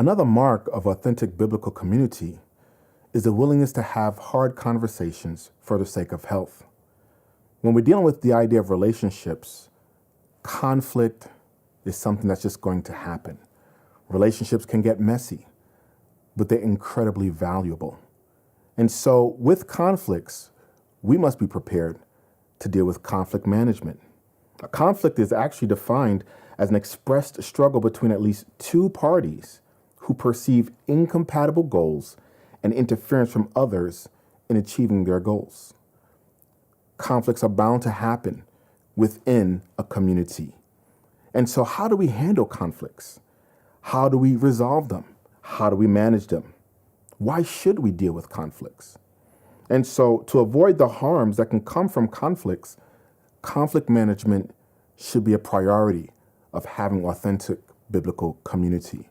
Another mark of authentic biblical community is the willingness to have hard conversations for the sake of health. When we're dealing with the idea of relationships, conflict is something that's just going to happen. Relationships can get messy, but they're incredibly valuable. And so with conflicts, we must be prepared to deal with conflict management. A conflict is actually defined as an expressed struggle between at least two parties who perceive incompatible goals and interference from others in achieving their goals. Conflicts are bound to happen within a community. And so how do we handle conflicts? How do we resolve them? How do we manage them? Why should we deal with conflicts? And so to avoid the harms that can come from conflicts, conflict management should be a priority of having authentic biblical community.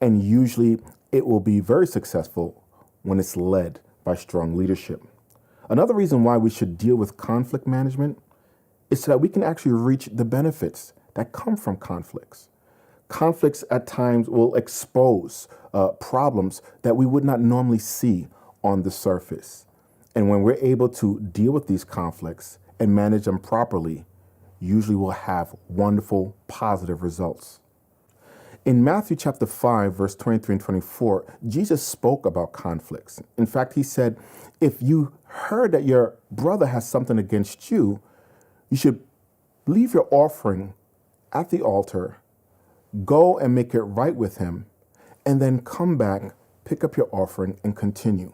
And usually it will be very successful when it's led by strong leadership. Another reason why we should deal with conflict management is so that we can actually reach the benefits that come from conflicts. Conflicts at times will expose problems that we would not normally see on the surface. And when we're able to deal with these conflicts and manage them properly, usually we'll have wonderful, positive results. In Matthew chapter 5, verse 23 and 24, Jesus spoke about conflicts. In fact, he said, if you heard that your brother has something against you, you should leave your offering at the altar, go and make it right with him, and then come back, pick up your offering, and continue.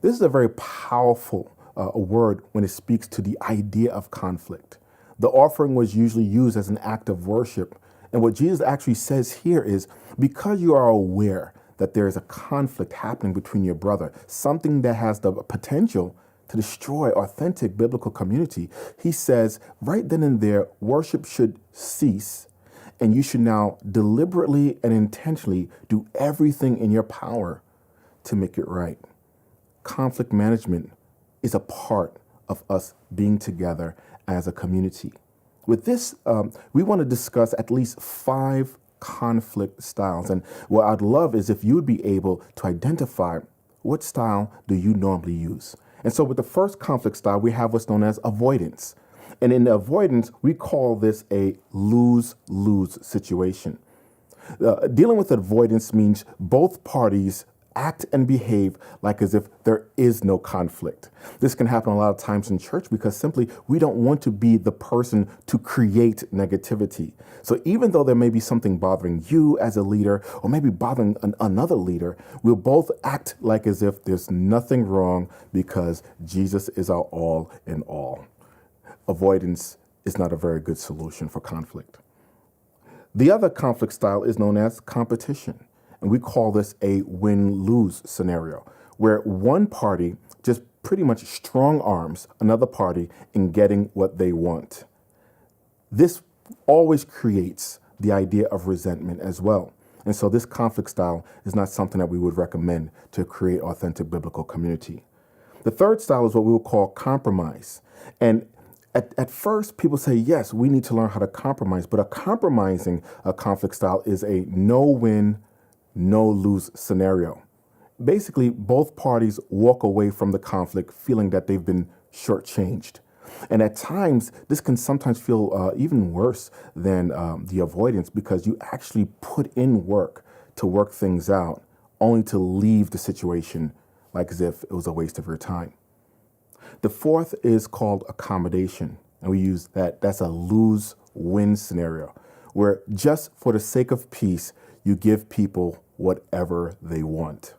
This is a very powerful word when it speaks to the idea of conflict. The offering was usually used as an act of worship. And what Jesus actually says here is, because you are aware that there is a conflict happening between your brother, something that has the potential to destroy authentic biblical community, he says right then and there, worship should cease, and you should now deliberately and intentionally do everything in your power to make it right. Conflict management is a part of us being together as a community. With this, we want to discuss at least 5 conflict styles. And what I'd love is if you would be able to identify what style do you normally use. And so with the first conflict style, we have what's known as avoidance. And in avoidance, we call this a lose-lose situation. Dealing with avoidance means both parties act and behave like as if there is no conflict. This can happen a lot of times in church because simply we don't want to be the person to create negativity. So even though there may be something bothering you as a leader or maybe bothering another leader, we'll both act like as if there's nothing wrong because Jesus is our all in all. Avoidance is not a very good solution for conflict. The other conflict style is known as competition. And we call this a win-lose scenario, where one party just pretty much strong arms another party in getting what they want. This always creates the idea of resentment as well. And so this conflict style is not something that we would recommend to create authentic biblical community. The third style is what we will call compromise. And at first, people say, yes, we need to learn how to compromise. But a compromising conflict style is a no-win, no-lose scenario. Basically, both parties walk away from the conflict feeling that they've been shortchanged. And at times, this can sometimes feel even worse than the avoidance because you actually put in work to work things out only to leave the situation like as if it was a waste of your time. The fourth is called accommodation. And we use that's a lose-win scenario where just for the sake of peace, you give people whatever they want.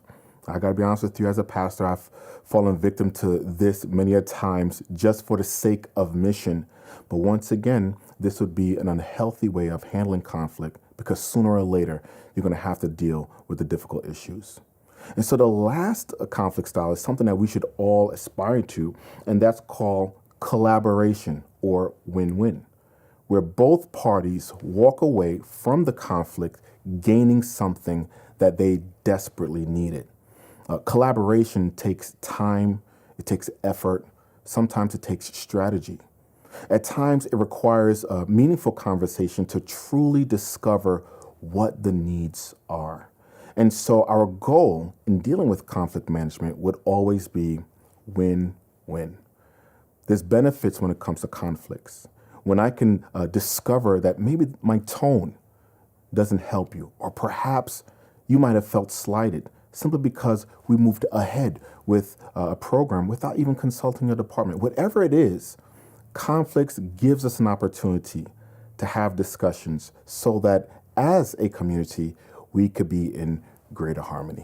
I got to be honest with you, as a pastor, I've fallen victim to this many a times just for the sake of mission. But once again, this would be an unhealthy way of handling conflict because sooner or later, you're going to have to deal with the difficult issues. And so the last conflict style is something that we should all aspire to, and that's called collaboration or win-win, where both parties walk away from the conflict gaining something that they desperately needed. Collaboration takes time, it takes effort, sometimes it takes strategy. At times, it requires a meaningful conversation to truly discover what the needs are. And so our goal in dealing with conflict management would always be win-win. There's benefits when it comes to conflicts. When I can discover that maybe my tone doesn't help you, or perhaps you might have felt slighted simply because we moved ahead with a program without even consulting your department. Whatever it is, conflicts gives us an opportunity to have discussions so that as a community, we could be in greater harmony.